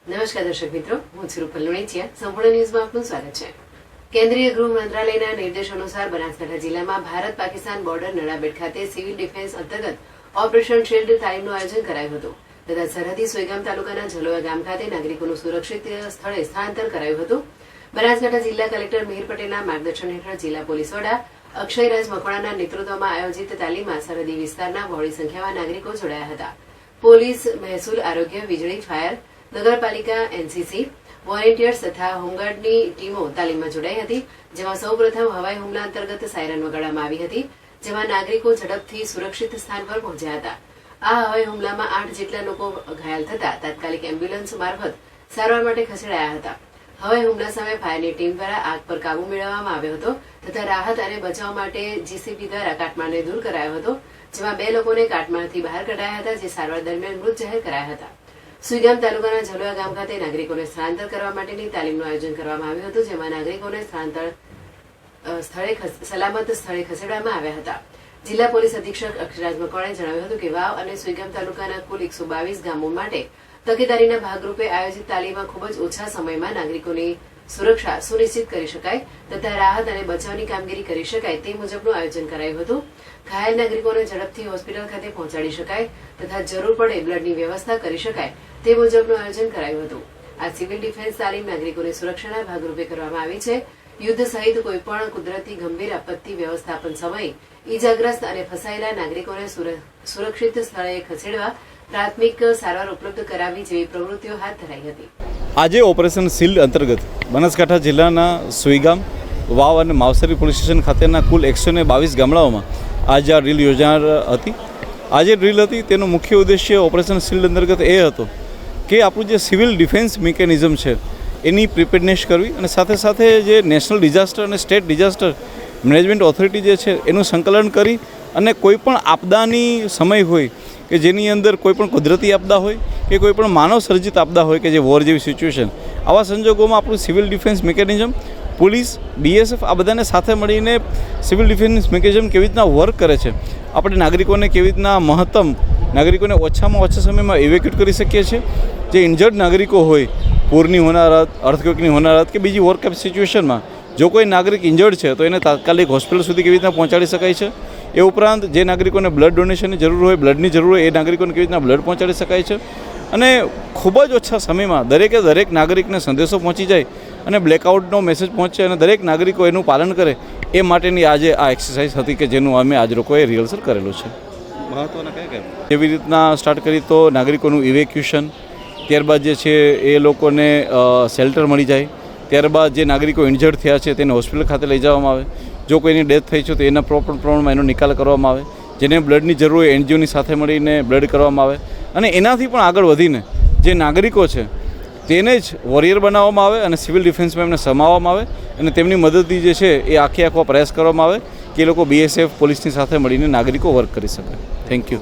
નમસ્કાર દર્શક મિત્રો, હું છું રૂપલ લુણીચિયા. સંપૂર્ણ ન્યૂઝમાં આપનું સ્વાગત છે. કેન્દ્રીય ગૃહ મંત્રાલયના નિર્દેશ અનુસાર બનાસકાંઠા જિલ્લામાં ભારત પાકિસ્તાન બોર્ડર નડાબેટ ખાતે સિવિલ ડિફેન્સ અંતર્ગત ઓપરેશન શિલ્ડ તાલીમનું આયોજન કરાયું હતું તથા સરહદી સોયગામ તાલુકાના ઝલોયા ગામ ખાતે નાગરિકોનું સુરક્ષિત સ્થળે સ્થળાંતર કરાયું હતું. બનાસકાંઠા જિલ્લા કલેક્ટર મિહિર પટેલના માર્ગદર્શન હેઠળ જિલ્લા પોલીસ વડા અક્ષયરાજ મકવાણાના નેતૃત્વમાં આયોજિત તાલીમમાં સરહદી વિસ્તારના બહોળી સંખ્યામાં નાગરિકો જોડાયા હતા. પોલીસ, મહેસૂલ, આરોગ્ય, વીજળી, ફાયર, નગરપાલિકા, એનસીસી, વોલેન્ટિયર્સ તથા હોમગાર્ડની ટીમો તાલીમમાં જોડાઈ હતી, જેમાં સૌપ્રથમ હવાઈ હુમલા અંતર્ગત સાયરન વગાડવામાં આવી હતી, જેમાં નાગરિકો ઝડપથી સુરક્ષિત સ્થાન પર પહોંચ્યા હતા. આ હવાઈ હુમલામાં 8 જેટલા લોકો ઘાયલ થતા તાત્કાલિક એમ્બ્યુલન્સ મારફત સારવાર માટે ખસેડાયા હતા. હવાઈ હુમલા સામે ફાયરની ટીમ દ્વારા આગ પર કાબુ મેળવવામાં આવ્યો હતો તથા રાહત અને બચાવ માટે જીસીબી દ્વારા કાટમાળને દૂર કરાયો હતો, જેમાં 2 લોકોને કાટમાળથી બહાર કઢાયા હતા, જે સારવાર દરમિયાન મૃત જાહેર કરાયા હતા. સુઈગામ તાલુકાના ઝલોયા ગામ ખાતે નાગરિકોને સ્થળાંતર કરવા માટેની તાલીમનું આયોજન કરવામાં આવ્યું હતું, જેમાં નાગરિકોને સલામત સ્થળે ખસેડવામાં આવ્યા હતા. જિલ્લા પોલીસ અધિક્ષક અક્ષયરાજ મકવાણાએ જણાવ્યું હતું કે વાવ અને સુઈગામ તાલુકાના કુલ 122 ગામો માટે તકેદારીના ભાગરૂપે આયોજિત તાલીમમાં ખૂબ જ ઓછા સમયમાં નાગરિકોની સુરક્ષા સુનિશ્ચિત કરી શકાય તથા રાહત અને બચાવની કામગીરી કરી શકાય તે મુજબનું આયોજન કરાયું હતું. ઘાયલ નાગરિકોને ઝડપથી હોસ્પિટલ ખાતે પહોંચાડી શકાય તથા જરૂર પડે બ્લડની વ્યવસ્થા કરી શકાય તે મુજબનું આયોજન કરાયું હતું. આ સિવિલ ડિફેન્સ તાલીમ નાગરિકોની સુરક્ષાના ભાગરૂપે કરવામાં આવી છે. યુદ્ધ સહિત કોઈપણ કુદરતી ગંભીર આપત્તિ વ્યવસ્થાપન સમયે ઈજાગ્રસ્ત અને ફસાયેલા નાગરિકોને સુરક્ષિત સ્થળે ખસેડવા પ્રાથમિક સારવાર ઉપલબ્ધ કરાવવી જેવી પ્રવૃત્તિઓ હાથ ધરાઈ હતી. આજે ઓપરેશન શિલ્ડ અંતર્ગત બનાસકાંઠા જિલ્લાના સુઈગામ, વાવ અને માવસરી પોલીસ સ્ટેશન ખાતેના કુલ 122 ગામડાઓમાં આજે આ ડ્રીલ યોજાનાર હતી. આજે ડ્રીલ હતી તેનો મુખ્ય ઉદ્દેશ્ય ઓપરેશન શિલ્ડ અંતર્ગત એ હતો કે આપણું જે સિવિલ ડિફેન્સ મિકેનિઝમ છે એની પ્રિપેરનેસ કરવી અને સાથે સાથે જે નેશનલ ડિઝાસ્ટર અને સ્ટેટ ડિઝાસ્ટર મેનેજમેન્ટ ઓથોરિટી જે છે એનું સંકલન કરી અને કોઈપણ આપદાની સમય હોય કે જેની અંદર કોઈપણ કુદરતી આપદા હોય કે કોઈપણ માનવ સર્જિત આપદા હોય કે જે વોર જેવી સિચ્યુએશન, આવા સંજોગોમાં આપણું civil defence mechanism, police, BSF આ બધાને સાથે મળીને સિવિલ ડિફેન્સ મિકેનિઝમ કેવી રીતના વર્ક કરે છે, આપણે નાગરિકોને કેવી રીતના નાગરિકોને ઓછામાં ઓછા સમયમાં ઇવેક્યુએટ કરી શકીએ છીએ. જે ઇન્જર્ડ નાગરિકો હોય, પૂરની હોનારત, અર્થક્વેકની હોનારત કે બીજી વોર કેપ સિચ્યુએશનમાં જો કોઈ નાગરિક ઇન્જર્ડ છે તો એને તાત્કાલિક હોસ્પિટલ સુધી કેવી રીતના પહોંચાડી શકાય છે. એ ઉપરાંત જે નાગરિકોને બ્લડ ડોનેશનની જરૂર હોય, બ્લડની જરૂર હોય, એ નાગરિકોને કેવી રીતના બ્લડ પહોંચાડી શકાય છે અને ખૂબ જ ઓછા સમયમાં દરેક નાગરિકને સંદેશો પહોંચી જાય અને બ્લેકઆઉટનો મેસેજ પહોંચે અને દરેક નાગરિકો એનું પાલન કરે એ માટેની આજે આ એક્સરસાઇઝ હતી કે જેનું અમે આજ લોકોએ રિહર્સલ કરેલું છે. મહત્વના કયા એવી રીતના સ્ટાર્ટ કરી તો નાગરિકોનું ઇવેક્યુએશન, ત્યારબાદ જે છે એ લોકોને શેલ્ટર મળી જાય, ત્યારબાદ જે નાગરિકો ઇન્જર્ડ થયા છે તેને હોસ્પિટલ ખાતે લઈ જવામાં આવે, જો કોઈની ડેથ થઈ છે તો એના પ્રોપર પ્રમાણમાં એનો નિકાલ કરવામાં આવે, જેને બ્લડની જરૂર હોય એનજીઓની સાથે મળીને બ્લડ કરવામાં આવે અને એનાથી પણ આગળ વધીને જે નાગરિકો છે તેને જ વોરિયર બનાવવામાં આવે અને સિવિલ ડિફેન્સમાં એમને સમાવવામાં આવે અને તેમની મદદથી જે છે એ આખો પ્રયાસ કરવામાં આવે કે એ લોકો બીએસએફ પોલીસની સાથે મળીને નાગરિકો વર્ક કરી શકે. Thank you.